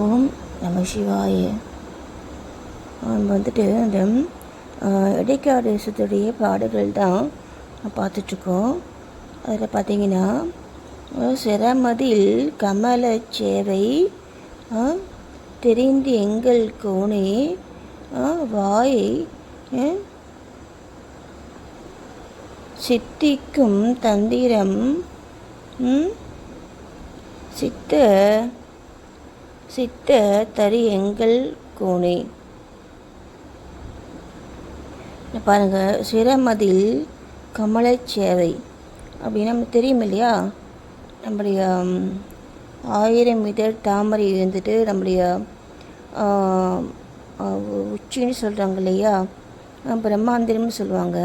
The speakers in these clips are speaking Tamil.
ஓம் நம சிவாய. வந்துட்டு இந்த இடைக்காடேசத்துடைய பாடல்கள் தான் பார்த்துட்ருக்கோம். அதில் பார்த்திங்கன்னா, சிரமதில் கமலச்சேவை தெரிந்து எங்கள் கோணே வாய் சித்திக்கும் தந்திரம் சித்த தரி எங்கள் கோணே. பாருங்கள், சிரமதில் கமலச்சேவை அப்படின்னா நமக்கு தெரியும் இல்லையா, நம்முடைய 1000 மீட்டர் தாமரை வந்துட்டு நம்முடைய உச்சின்னு சொல்கிறாங்க இல்லையா, பிரம்மாந்திரம்னு சொல்லுவாங்க.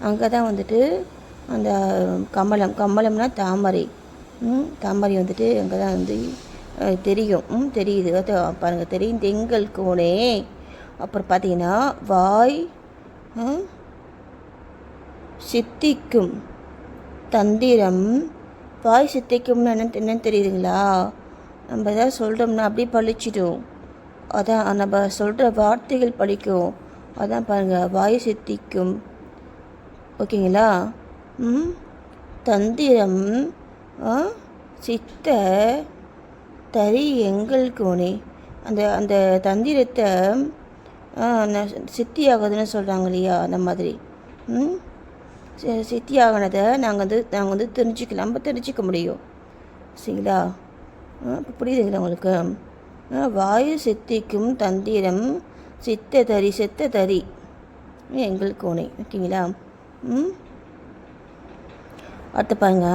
அங்கே தான் வந்துட்டு அந்த கமலம்னா தாமரை வந்துட்டு அங்கே தான் வந்து தெரியுது. அது பாருங்கள், தெரியும் எங்கள் கோணே. அப்புறம் பார்த்தீங்கன்னா, வாய் சித்திக்கும் தந்திரம். வாய் சித்திக்கும்னு என்னன்னு தெரியுதுங்களா? நம்ம எதாவது சொல்கிறோம்னா அப்படியே பழிச்சிடும். அதான் நம்ம சொல்கிற வார்த்தைகள் பழிக்கும். அதான் பாருங்கள், வாய் சித்திக்கும். ஓகேங்களா? தந்திரம் சித்த தரி எங்கள் கோணே. அந்த தந்திரத்தை சித்தி ஆகுதுன்னு சொல்கிறாங்க இல்லையா, அந்த மாதிரி சித்தி ஆகினதை நாங்கள் வந்து தெரிஞ்சுக்கலாம், நம்ம தெரிஞ்சிக்க முடியும். சரிங்களா? இப்போ புரியுதுங்களா உங்களுக்கு? வாயு சித்திக்கும் தந்திரம் சித்த தரி எங்கள் கோணே. ஓகேங்களா? அடுத்து பாருங்க,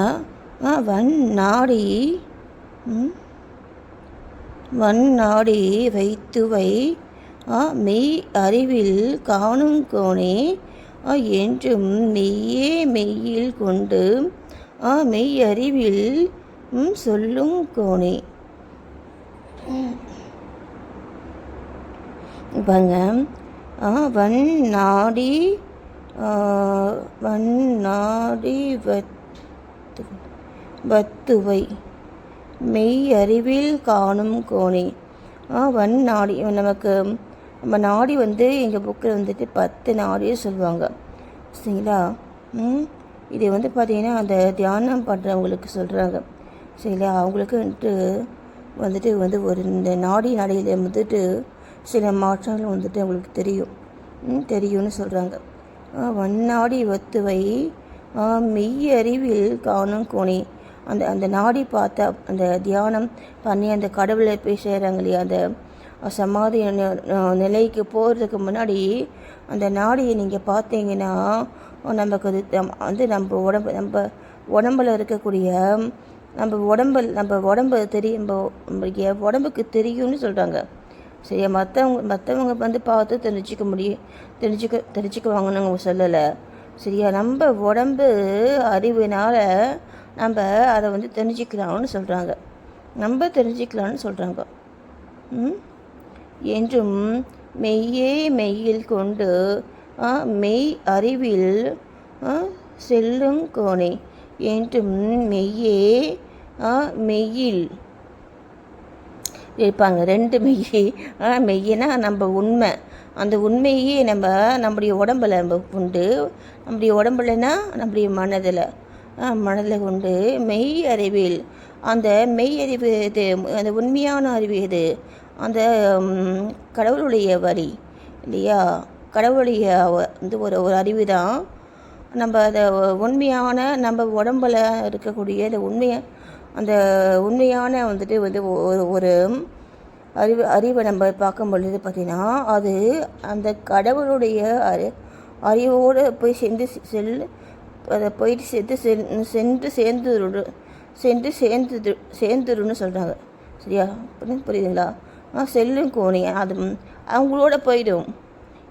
வண்ணாடி வைத்துவை மெய் அறிவில் காணும் கோணே என்றும் மெய்யே மெய்யில் கொண்டு மெய் அறிவில் சொல்லும் கோணே. பாருங்க, வண்ணாடி வத்துவை மெய் அறிவில் காணும் கோணே. வண்ணாடி நம்ம நாடி வந்து எங்கள் புக்கில் வந்துட்டு 10 நாடியை சொல்லுவாங்க. சரிங்களா? இது வந்து பார்த்திங்கன்னா அந்த தியானம் பண்ணுறவங்களுக்கு சொல்கிறாங்க. சரிங்களா? அவங்களுக்கு வந்துட்டு ஒரு இந்த நாடியில் வந்துட்டு சில மாற்றங்கள் வந்துட்டு அவங்களுக்கு தெரியும்னு சொல்கிறாங்க. வண்ணாடி வத்துவை மெய் அறிவில் காணும் கோணே. அந்த நாடி பார்த்தா அந்த தியானம் பண்ணி அந்த கடவுளை போய் சேராங்க இல்லையா, அந்த சமாதி நிலைக்கு போகிறதுக்கு முன்னாடி அந்த நாடியை நீங்கள் பார்த்தீங்கன்னா நமக்கு அது நம்ம உடம்பில் இருக்கக்கூடிய நம்ம உடம்பு தெரியும், நம்ம உடம்புக்கு தெரியும்னு சொல்கிறாங்க. சரியா? மற்றவங்க வந்து பார்த்து தெரிஞ்சுக்குவாங்கன்னு அவங்க சொல்லலை. சரியா? நம்ம உடம்பு அறிவினால் நம்ம அதை வந்து தெரிஞ்சுக்கலாம்னு சொல்கிறாங்க. என்றும் மெய்யே மெய்யில் கொண்டு மெய் அறிவில் செல்லும் கோணே. என்றும் மெய்யே மெய்யில் இருப்பாங்க. 2 மெய்யினா நம்ம உண்மை, அந்த உண்மையே நம்முடைய உடம்பில் நம்ம உண்டு. நம்முடைய உடம்புலனா நம்முடைய மனதில் உண்டு. மெய் அறிவில், அந்த மெய் அறிவு எது, அந்த உண்மையான அறிவு எது, அந்த கடவுளுடைய வரி இல்லையா, கடவுளுடைய வந்து ஒரு அறிவு தான். நம்ம அதை உண்மையான நம்ம உடம்பில் இருக்கக்கூடிய அந்த உண்மையான வந்துட்டு வந்து ஒரு அறிவை நம்ம பார்க்கும் பொழுது பார்த்திங்கன்னா, அது அந்த கடவுளுடைய அறிவோடு போய் அதை போயிட்டு சேர்ந்துருன்னு சொல்கிறாங்க. சரியா? புரியுதுங்களா? செல்லும் கோணி அது அவங்களோட போயிடும்.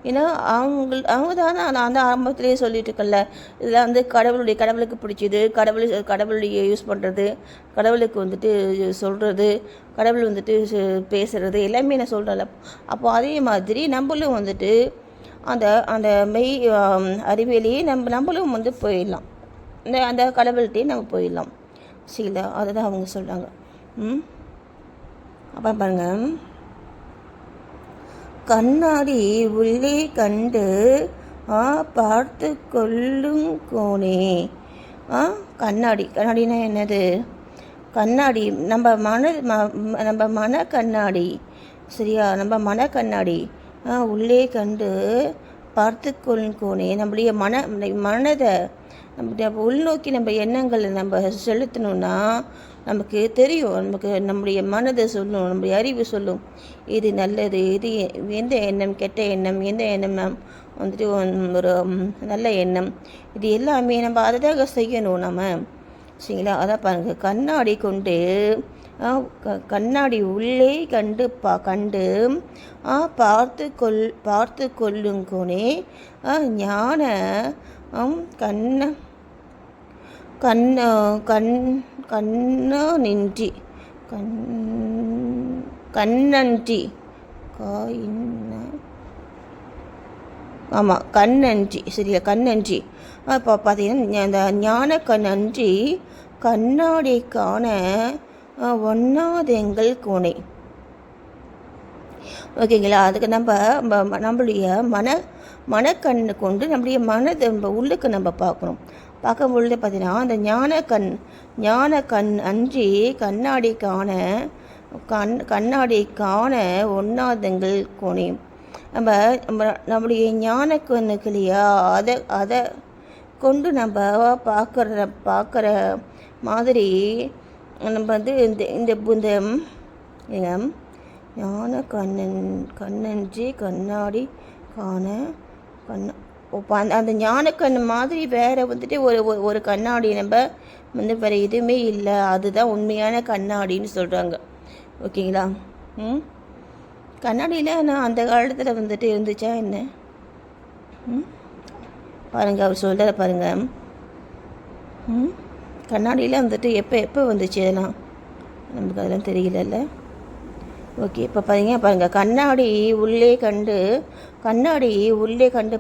ஏன்னா அவங்க தானே அந்த ஆரம்பத்திலேயே சொல்லிட்டு இருக்கல, இதில் வந்து கடவுளுக்கு பிடிச்சது, கடவுளுடைய யூஸ் பண்ணுறது, கடவுளுக்கு வந்துட்டு சொல்கிறது, கடவுள் வந்துட்டு பேசுகிறது எல்லாமே நான் சொல்கிறேன்ல. அப்போ அதே மாதிரி நம்மளும் வந்துட்டு அந்த மெய் அறிவியலையே நம்மளும் வந்து போயிடலாம், அந்த கடவுள்கிட்டையே நம்ம போயிடலாம். சரிங்களா? அதை தான் அவங்க சொல்கிறாங்க. அப்போ பாருங்க, கண்ணாடி உள்ளே கண்டு பார்த்து கொள்ளும் கோணே. கண்ணாடினா என்னது? கண்ணாடி நம்ம மன கண்ணாடி, சரியா? நம்ம மன கண்ணாடி உள்ளே கண்டு பார்த்து கொள்ளும் கோணே. நம்முடைய மனதை நம்முடைய உள்நோக்கி நம்ம எண்ணங்களை நம்ம செலுத்தணும்னா நமக்கு தெரியும். நம்முடைய மனதை சொல்லும், நம்முடைய அறிவு சொல்லும் இது நல்லது, இது எந்த எண்ணம் கெட்ட எண்ணம், எந்த எண்ணம் வந்துட்டு ஒரு நல்ல எண்ணம், இது எல்லாமே நம்ம அதை தான் செய்யணும் நம்ம, சரிங்களா? அதான் பாருங்கள், கண்ணாடி கொண்டு கண்ணாடி உள்ளே கண்டு பார்த்து கொள்ளும் கோனே ஞான கண்ணன்றி ஆமாம், கண்ணன்றி, சரியா? கண்ணன்றி. இப்போ பார்த்தீங்கன்னா இந்த ஞான கண்ணன்றி கண்ணாடி காண ஒண்ணாதெங்கள் கோணை. ஓகேங்களா? அதுக்கு நம்மளுடைய மனக்கண்ணு கொண்டு நம்முடைய மனதை உள்ளுக்கு நம்ம பார்க்கணும். பார்க்கும் பொழுது பார்த்தீங்கன்னா அந்த ஞான கண் அன்றி கண்ணாடி காண ஒண்ணாதெங்கள் கோணை. நம்முடைய ஞான கண்ணுக்கு இல்லையா, அதை கொண்டு நம்ம பார்க்குற மாதிரி நம்ம வந்து இந்த ஞான கண்ணன்றி கண்ணாடி காண அந்த ஞானக்கண் மாதிரி வேறு வந்துட்டு ஒரு கண்ணாடி நம்ம வந்து வேறு எதுவுமே இல்லை, அதுதான் உண்மையான கண்ணாடின்னு சொல்கிறாங்க. ஓகேங்களா? கண்ணாடியில் நான் அந்த காலத்தில் வந்துட்டு இருந்துச்சா என்ன? பாருங்கள், அவர் சொல்கிறத பாருங்கள். கண்ணாடியில் வந்துட்டு எப்போ வந்துச்சு அதெல்லாம் நமக்கு அதெல்லாம் தெரியலல்ல. ஓகே, இப்போ பாருங்கள், கண்ணாடி உள்ளே கண்டு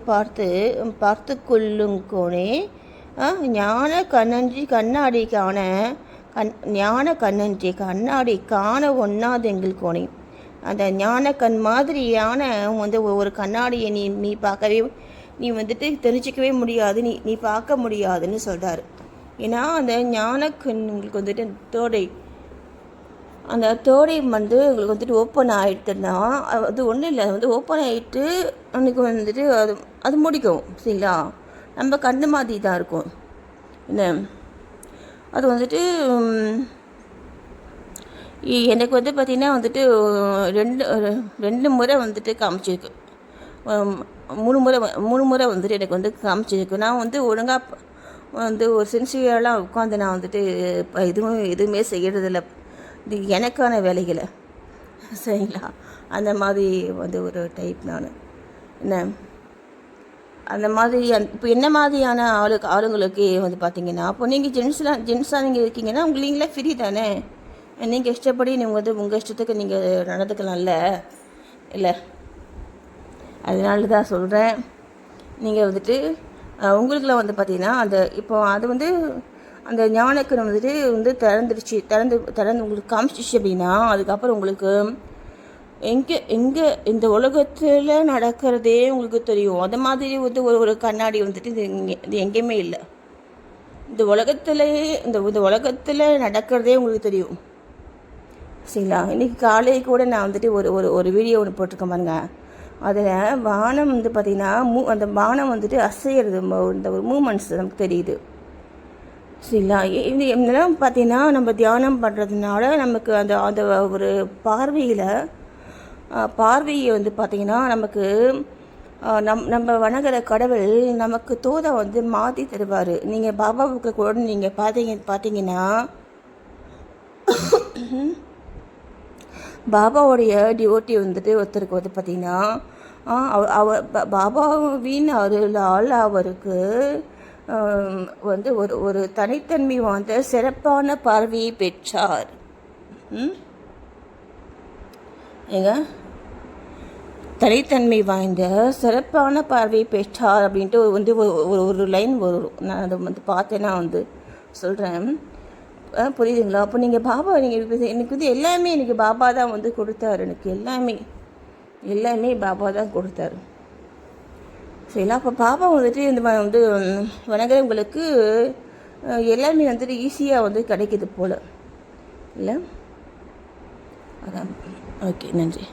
பார்த்து கொள்ளும் கோணே ஞான கண்ணன்றி கண்ணாடி காண ஒண்ணாதெங்கள் கோணே. அந்த ஞான கண் மாதிரியான வந்து ஒரு கண்ணாடியை நீ பார்க்கவே, நீ வந்துட்டு தெரிஞ்சிக்கவே முடியாது, நீ பார்க்க முடியாதுன்னு சொல்கிறாரு. ஏன்னா அந்த ஞான கண் உங்களுக்கு வந்துட்டு அந்த தோடை வந்து உங்களுக்கு வந்துட்டு ஓப்பன் ஆகிடுதுன்னா அது ஒன்றும் இல்லை, அது வந்து ஓப்பன் ஆகிட்டு அன்றைக்கி வந்துட்டு அது முடிக்கும், சரிங்களா? நம்ம கண்ணு மாதிரி தான் இருக்கும். என்ன அது வந்துட்டு எனக்கு வந்து பார்த்திங்கன்னா வந்துட்டு ரெண்டு முறை வந்துட்டு காமிச்சிருக்கு, மூணு முறை வந்துட்டு எனக்கு வந்து காமிச்சிருக்கு. நான் வந்து ஒழுங்காக வந்து ஒரு சென்சிட்டிவாலாம் உட்காந்து நான் வந்துட்டு எதுவுமே செய்கிறதில்ல, இது எனக்கான வேலைகளை, சரிங்களா? அந்த மாதிரி வந்து ஒரு டைப் நான். என்ன அந்த மாதிரி இப்போ என்ன மாதிரியான ஆளுங்களுக்கு வந்து பார்த்தீங்கன்னா, இப்போ நீங்கள் ஜென்ஸாக நீங்கள் இருக்கீங்கன்னா நீங்களே ஃப்ரீ தானே, நீங்கள் இஷ்டப்படி நீங்கள் வந்து உங்கள் இஷ்டத்துக்கு நீங்கள் நடந்துக்கலாம்ல, இல்லை? அதனால தான் சொல்கிறேன், நீங்கள் வந்துட்டு உங்களுக்குலாம் வந்து பார்த்தீங்கன்னா இப்போ அது வந்து அந்த ஞானக்கண் வந்துட்டு திறந்து உங்களுக்கு காமிச்சிச்சு அப்படின்னா, அதுக்கப்புறம் உங்களுக்கு எங்கே இந்த உலகத்தில் நடக்கிறதே உங்களுக்கு தெரியும். அது மாதிரி வந்து ஒரு கண்ணாடி வந்துட்டு இது எங்கேயுமே இல்லை. இந்த உலகத்தில் நடக்கிறதே உங்களுக்கு தெரியும், சரிங்களா? இன்றைக்கி காலையை கூட நான் வந்துட்டு ஒரு வீடியோ ஒன்று போட்டிருக்கேன் பாருங்க. அதில் வானம் வந்து பார்த்திங்கன்னா அந்த வானம் வந்துட்டு அசைகிறது, இந்த ஒரு மூமெண்ட்ஸ் நமக்கு தெரியுது, சரிங்களா? இது என்னெல்லாம் பார்த்தீங்கன்னா நம்ம தியானம் பண்ணுறதுனால நமக்கு அந்த ஒரு பார்வையை வந்து பார்த்திங்கன்னா நமக்கு நம்ம வணங்குற கடவுள் நமக்கு தோதை வந்து மாற்றி தருவார். நீங்கள் பாபாவுக்கு கூட நீங்கள் பார்த்தீங்கன்னா பாபாவுடைய டிவோட்டி வந்துட்டு ஒருத்தருக்கு வந்து பார்த்திங்கன்னா பாபாவின் அருளால் அவருக்கு வந்து ஒரு தனித்தன்மை வாய்ந்த சிறப்பான பார்வையை பெற்றார். தனித்தன்மை வாய்ந்த சிறப்பான பார்வையை பெற்றார் அப்படின்ட்டு வந்து ஒரு லைன் வரும். நான் அதை வந்து பார்த்தேன்னா வந்து சொல்கிறேன். புரியுதுங்களா? அப்போ நீங்கள் பாபா நீங்கள் எனக்கு வந்து எல்லாமே எனக்கு பாபா தான் வந்து கொடுத்தாரு. எனக்கு எல்லாமே பாபா தான் கொடுத்தாரு. சரிங்களா? அப்போ பாபா வந்துட்டு இந்த மாதிரி வந்து வணங்குறவங்களுக்கு எல்லாமே வந்துட்டு ஈஸியாக வந்து கிடைக்கிது போல் இல்லை? அதான். ஓகே, நன்றி.